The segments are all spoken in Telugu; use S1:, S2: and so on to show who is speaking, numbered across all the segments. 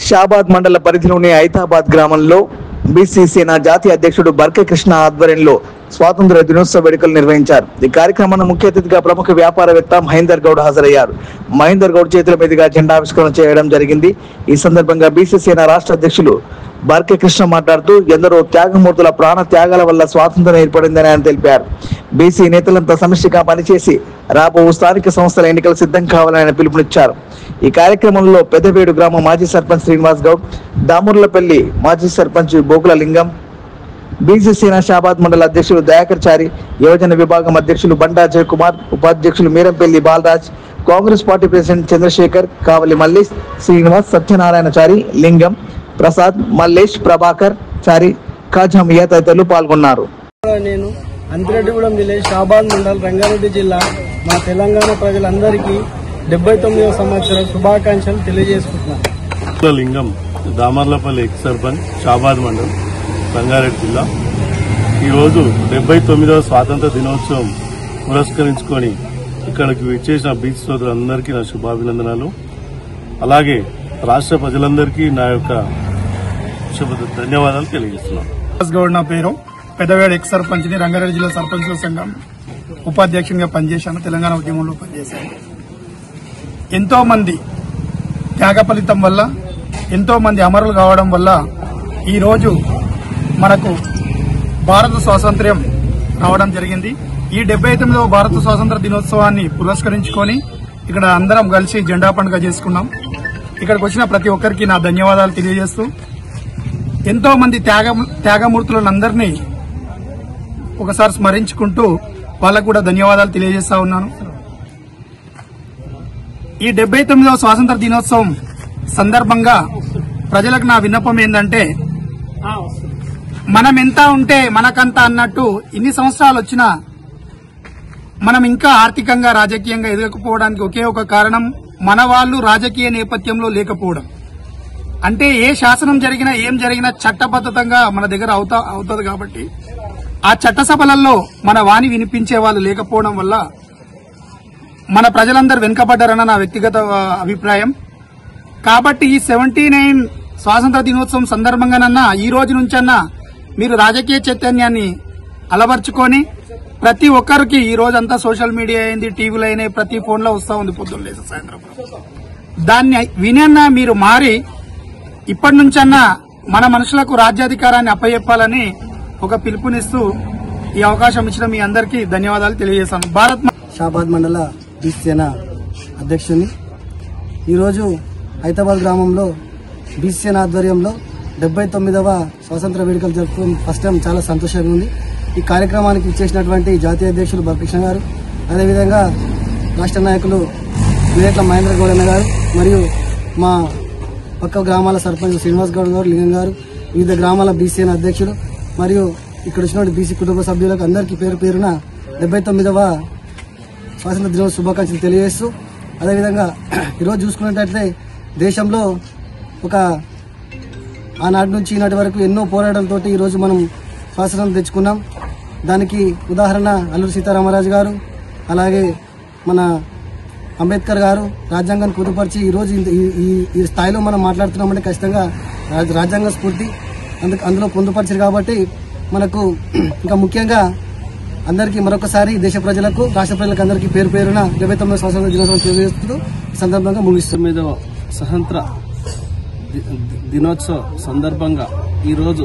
S1: షాబాద్ మండల పరిధిలోని ఐతాబాద్ గ్రామంలో బీసీ సేన జాతీయ అధ్యక్షుడు బర్కే కృష్ణ ఆధ్వర్యంలో స్వాతంత్ర దినోత్సవ వేడుకలు నిర్వహించారు. ఈ కార్యక్రమాన్ని ముఖ్య అతిథిగా ప్రముఖ వ్యాపారవేత్త మహేందర్ గౌడ్ హాజరయ్యారు. మహేందర్ గౌడ్ చేతుల మీదుగా జెండావిష్కరణ చేయడం జరిగింది. ఈ సందర్భంగా బీసీ సేన రాష్ట్ర అధ్యక్షులు బర్కే కృష్ణ మాట్లాడుతూ ఎందరో త్యాగమూర్తుల ప్రాణ త్యాగాల వల్ల స్వాతంత్రం ఏర్పడిందని ఆయన తెలిపారు. బీసీ నేతలంతా సమిష్టిగా పనిచేసి రాబో స్థానిక సంస్థల ఎన్నికలు సిద్ధం కావాలని ఆయన పిలుపునిచ్చారు. ఈ కార్యక్రమంలో పెద్దవేడు గ్రామ మాజీ సర్పంచ్ శ్రీనివాస్ గౌడ్, దామూర్లపల్లి మాజీ సర్పంచ్ బోకుల లింగం, బీసీ సేన షాబాద్ మండల అధ్యక్షులు దయాకర్ చారి, యువజన విభాగం అధ్యక్షులు బండా జయకుమార్, ఉపాధ్యక్షులు మీరంపల్లి బాలరాజ్, కాంగ్రెస్ పార్టీ ప్రెసిడెంట్ చంద్రశేఖర్, కావలి మల్లేష్, శ్రీనివాస్, సత్యనారాయణ చారి, లింగం, ప్రసాద్, మల్లేష్, ప్రభాకర్ చారి, కాజామియా తదితరులు పాల్గొన్నారు.
S2: నేను అంతిరెడ్డిగూడెం విలేజ్ షాబాద్ మండల్ రంగారెడ్డి జిల్లా మా తెలంగాణ ప్రజలందరికీ 79వ సంవత్సరం శుభాకాంక్షలు తెలియజేసుకుంటున్నాను.
S3: లింగం, దామర్లపల్లి ఎక్స్ సర్పంచ్, షాబాద్ మండల్ రంగారెడ్డి జిల్లా. ఈరోజు 79వ స్వాతంత్ర దినోత్సవం పురస్కరించుకొని ఇక్కడికి విచ్చేసిన బీచ్ సోదరులందరికీ నా శుభాభినందనాలు. అలాగే రాష్ట్ర ప్రజలందరికీ నా యొక్క ధన్యవాదాలు తెలియజేస్తున్నాను.
S4: గౌడ్ నా పేరు. పెద్దవేడు ఎక్స్ సర్పంచ్ ని, రంగారెడ్డి జిల్లా సర్పంచుల సంఘం ఉపాధ్యక్షునిగా పనిచేశాను. తెలంగాణ ఉద్యమంలో పనిచేశాను. ఎంతో మంది త్యాగ ఫలితం వల్ల, ఎంతో మంది అమరులు కావడం వల్ల ఈరోజు మనకు భారత స్వాతంత్ర్యం రావడం జరిగింది. ఈ 79వ భారత స్వాతంత్ర దినోత్సవాన్ని పురస్కరించుకొని ఇక్కడ అందరం కలిసి జెండా పండుగ చేసుకున్నాం. ఇక్కడికి వచ్చిన ప్రతి ఒక్కరికి నా ధన్యవాదాలు తెలియజేస్తూ, ఎంతో మంది త్యాగమూర్తులందరినీ ఒకసారి స్మరించుకుంటూ వాళ్ళకు కూడా ధన్యవాదాలు తెలియజేస్తా ఉన్నాను. ఈ 79వ స్వాతంత్ర దినోత్సవం సందర్భంగా ప్రజలకు నా విన్నపం ఏంటంటే, మనం ఎంత ఉంటే మనకంతా అన్నట్టు ఇన్ని సంవత్సరాలు వచ్చినా మనం ఇంకా ఆర్థికంగా రాజకీయంగా ఎదగకపోవడానికి ఒకే ఒక కారణం మన వాళ్ళు రాజకీయ నేపథ్యంలో లేకపోవడం. అంటే ఏ శాసనం జరిగినా ఏం జరిగినా చట్టబద్ధతంగా మన దగ్గర అవుతుంది కాబట్టి ఆ చట్టసభలలో మన వాణి వినిపించే వాళ్ళు లేకపోవడం వల్ల మన ప్రజలందరూ వెనుకబడ్డారన్న నా వ్యక్తిగత అభిప్రాయం. కాబట్టి ఈ 79 స్వాతంత్ర దినోత్సవం సందర్భంగానన్నా ఈ రోజు నుంచన్నా మీరు రాజకీయ చైతన్యాన్ని అలవర్చుకొని ప్రతి ఒక్కరికి ఈ రోజంతా సోషల్ మీడియా అయింది, టీవీలో అయినాయి, ప్రతి ఫోన్లో వస్తూ ఉంది పొద్దున్న లేసి సాయంత్రం. దాన్ని వినన్నా మీరు మారి ఇప్పటి నుంచన్నా మన మనుషులకు రాజ్యాధికారాన్ని అప్పచెప్పాలని ఒక పిలుపునిస్తూ ఈ అవకాశం ఇచ్చిన మీ అందరికీ ధన్యవాదాలు తెలియజేశాను.
S2: షాబాద్ మండల బీసీ సేన అధ్యక్షుని. ఈరోజు ఐతాబాద్ గ్రామంలో బీసీ సేన ఆధ్వర్యంలో 79వ స్వాతంత్ర వేడుకలు జరుపుకుని ఫస్ట్ టైం చాలా సంతోషంగా ఉంది. ఈ కార్యక్రమానికి ఇచ్చేసినటువంటి జాతీయ అధ్యక్షులు బర్కృష్ణ గారు, అదేవిధంగా రాష్ట్ర నాయకులు వివేట్ల మహేంద్ర గౌడ్ అన్న గారు, మరియు మా పక్క గ్రామాల సర్పంచ్ శ్రీనివాస్ గౌడ్ గారు, లింగం గారు, వివిధ గ్రామాల బీసీ సేన అధ్యక్షులు మరియు ఇక్కడ వచ్చిన బీసీ కుటుంబ సభ్యులకు అందరికీ పేరు పేరున 79వ స్వాతంత్ర దినోత్సవ శుభాకాంక్షలు తెలియజేస్తూ, అదేవిధంగా ఈరోజు చూసుకున్నట్లయితే దేశంలో ఒక ఆనాటి నుంచి ఈనాటి వరకు ఎన్నో పోరాటాలతోటి ఈరోజు మనం స్వాతంత్రం తెచ్చుకున్నాం. దానికి ఉదాహరణ అల్లూరి సీతారామరాజు గారు, అలాగే మన అంబేద్కర్ గారు రాజ్యాంగాన్ని పొందుపరిచి ఈరోజు ఈ స్థాయిలో మనం మాట్లాడుతున్నామంటే ఖచ్చితంగా రాజ్యాంగ స్ఫూర్తి అందులో పొందుపరిచారు. కాబట్టి మనకు ఇంకా ముఖ్యంగా అందరికీ మరొకసారి దేశ ప్రజలకు, రాష్ట్ర ప్రజలకు అందరికీ పేరు పేరున 79వ స్వాతంత్ర దినోత్సవం తెలియజేస్తూ సందర్భంగా ముగిస్తుంది.
S5: 9వ స్వతంత్ర దినోత్సవ సందర్భంగా ఈరోజు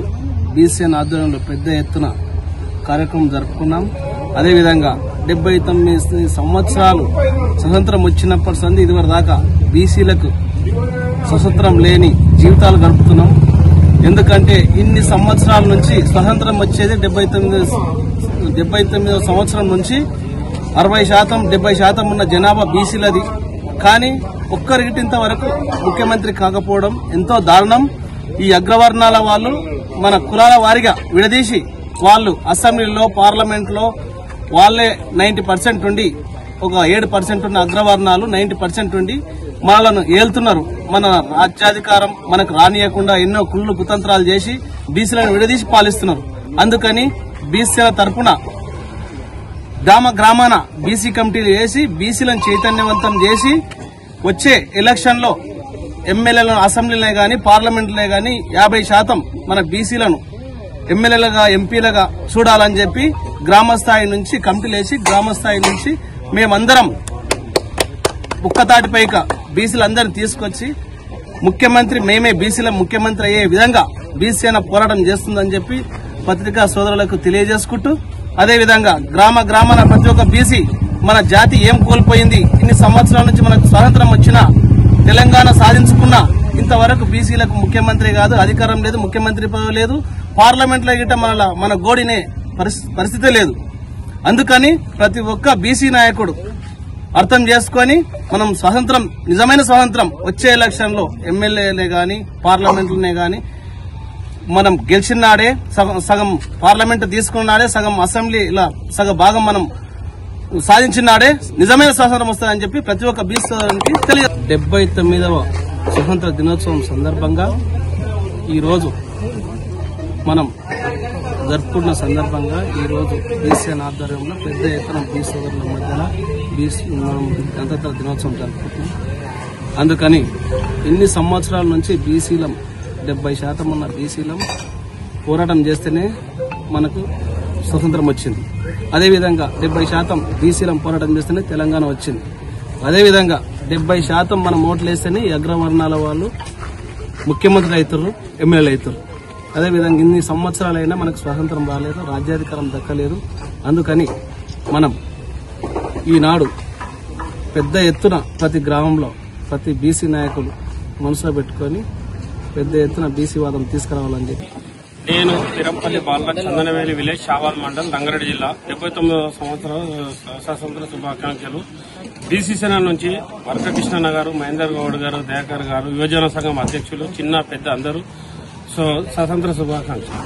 S5: బీసీ సేన ఆధ్వర్యంలో పెద్ద ఎత్తున కార్యక్రమం జరుపుకున్నాం. అదేవిధంగా 79 సంవత్సరాలు స్వతంత్రం వచ్చినప్పటి సంది ఇదివరకు దాకా బీసీలకు స్వతంత్రం లేని జీవితాలు గడుపుతున్నాం. ఎందుకంటే ఇన్ని సంవత్సరాల నుంచి స్వతంత్రం వచ్చేది 79వ సంవత్సరం నుంచి 60%, 70% ఉన్న జనాభా బీసీలది. కానీ ఒక్కరికింత వరకు ముఖ్యమంత్రి కాకపోవడం ఎంతో దారుణం. ఈ అగ్రవర్ణాల వాళ్ళు మన కులాల వారిగా విడదీసి వాళ్ళు అసెంబ్లీలో, పార్లమెంట్లో వాళ్లే 90% ఉండి, ఒక 7% ఉన్న అగ్రవర్ణాలు 90% ఉండి మనలను ఏళ్తున్నారు. మన రాజ్యాధికారం మనకు రానియకుండా ఎన్నో కుళ్ళు కుతంత్రాలు చేసి బీసీలను విడదీసి పాలిస్తున్నారు. అందుకని బీసీల తరపున గ్రామ గ్రామాన బీసీ కమిటీలు వేసి బీసీలను చైతన్యవంతం చేసి వచ్చే ఎలక్షన్ లో ఎమ్మెల్యేలను అసెంబ్లీలే గాని పార్లమెంట్లే గాని 50% మన బీసీలను ఎమ్మెల్యేలుగా ఎంపీలుగా చూడాలని చెప్పి గ్రామ స్థాయి నుంచి కమిటీలేసి గ్రామ స్థాయి నుంచి మేమందరం ఒక్కతాటిపైక బీసీలందరినీ తీసుకొచ్చి ముఖ్యమంత్రి మేమే బీసీల ముఖ్యమంత్రి అయ్యే విధంగా బీసీసేన పోరాటం చేస్తుందని చెప్పి పత్రికా సోదరులకు తెలియజేసుకుంటూ అదేవిధంగా గ్రామాన ప్రతి ఒక్క బీసీ మన జాతి ఏం కోల్పోయింది, ఇన్ని సంవత్సరాల నుంచి మనకు స్వాతంత్రం వచ్చినా తెలంగాణ సాధించుకున్నా ఇంతవరకు బీసీలకు ముఖ్యమంత్రి కాదు, అధికారం లేదు, ముఖ్యమంత్రి పదవి లేదు, పార్లమెంట్ లో గిట్ట మన గోడినే పరిస్థితి లేదు. అందుకని ప్రతి ఒక్క బీసీ నాయకుడు అర్థం చేసుకుని మనం స్వాతంత్రం నిజమైన స్వాతంత్రం వచ్చే ఎలక్షన్ లో ఎమ్మెల్యేలే గాని పార్లమెంట్లనే గాని మనం గెలిచినాడే సగం పార్లమెంట్ తీసుకున్నాడే సగం అసెంబ్లీ ఇలా సగం భాగం మనం సాధించినాడే నిజమైన స్వాతంత్రం వస్తుందని చెప్పి ప్రతి ఒక్క బీసీకి తెలియదు. 79వ స్వతంత్ర దినోత్సవం సందర్భంగా ఈ రోజు మనం జరుపుకున్న సందర్భంగా ఈ రోజు బీసీఎన్ ఆధ్వర్యంలో పెద్ద ఎత్తున బీసీ సోదరుల మధ్యన మనం గణతంత్ర దినోత్సవం జరుపుకుంటున్నాం. అందుకని ఇన్ని సంవత్సరాల నుంచి బీసీలం 70% ఉన్న బీసీలం పోరాటం చేస్తేనే మనకు స్వతంత్రం వచ్చింది. అదేవిధంగా 70% బీసీలం పోరాటం చేస్తేనే తెలంగాణ వచ్చింది. అదేవిధంగా 70% మనం ఓట్లేస్తేనే ఈ అగ్రవర్ణాల వాళ్ళు ముఖ్యమంత్రి అవుతారు, ఎమ్మెల్యేలు అవుతారు. అదేవిధంగా ఇన్ని సంవత్సరాలైనా మనకు స్వాతంత్రం రాలేదు, రాజ్యాధికారం దక్కలేదు. అందుకని మనం ఈనాడు పెద్ద ఎత్తున ప్రతి గ్రామంలో ప్రతి బీసీ నాయకులు మనసులో పెట్టుకొని పెద్ద ఎత్తున బీసీ వాదం తీసుకురావాలని చెప్పి
S6: నేను తిరంపల్లి బాలరాజ్ చందనవేలి విలేజ్ షాబాద్ మండల్ రంగారెడ్డి జిల్లా 79వ సంవత్సరం స్వాతంత్ర శుభాకాంక్షలు. బీసీ సేన నుంచి వరకృష్ణ గారు, మహేందర్ గౌడ్ గారు, దయాకర్ గారు, యువజన సంఘం అధ్యక్షులు, చిన్న పెద్ద అందరూ స్వాతంత్ర శుభాకాంక్షలు.